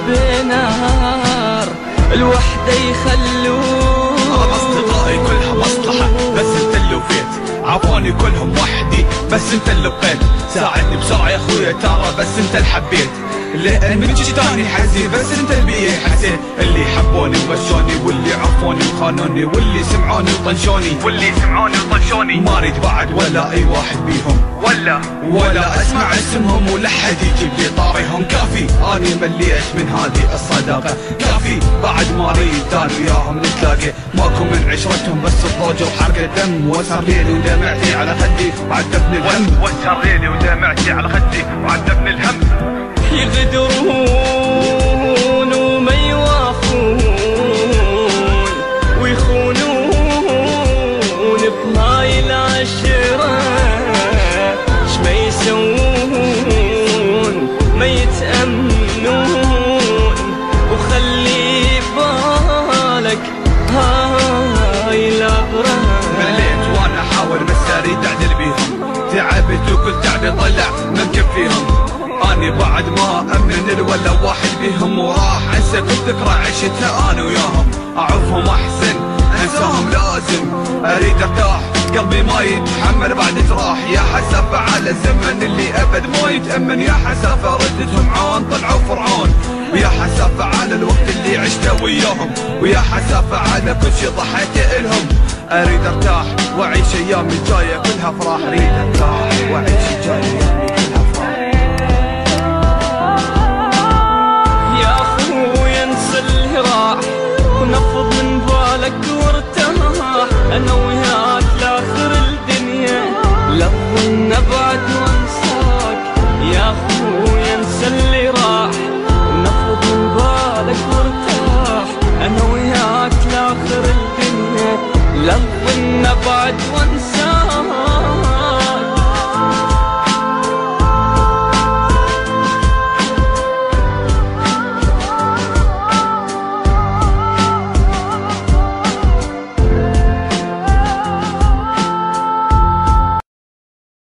بنار الوحدة يخلوك. أصدقائي كلها مصلحة بس انت اللي وفيت، عفوني كلهم وحدي بس انت اللي بقيت، ساعدني بسرعة يا اخويا ترى بس انت اللي حبيت، لأن من جيتاني حزين بس انت اللي بيه حسيت، اللي حبوني ومشوني واللي عفوني وخانوني واللي سمعوني وطنشوني ما اريد بعد ولا اي واحد بيهم ولا اسمع اسمهم ولا حد يجيب لي طاريهم. كافي اني مليت من هذه الصداقة، كافي بعد ما اريد انا وياهم نتلاقى، ماكو من عشرتهم بس الضوج وحرقة دم، وسر ليلي ودمعتي على خدي وعذبني الهم، يغدرون وما يوافون ويخونون بهاي العشرة، شما يسوون ما يتأمنون، وخلي بالك هاي العبرة. مليت وانا احاول بس اريد اعدل بيهم، تعبت وكل تعب طلع من كفيهم، اني بعد ما امن الولا واحد بيهم، وراح انسى كل ذكرى عشتها انا وياهم، اعوفهم احسن انساهم لازم، اريد ارتاح قلبي ما يتحمل بعد جراح، يا حسافة على الزمن اللي ابد ما يتأمن، يا حسافة ردتهم عون طلعوا فرعون، ويا حسافة على الوقت اللي عشته وياهم، ويا حسافة على كل شي ضحيت الهم، اريد ارتاح واعيش ايامي الجاية كلها افراح، اريد ارتاح واعيش الجاية ايامي كلها افراح. يا اخويا انسى اللي راح ونفض من بالك وارتاح، انا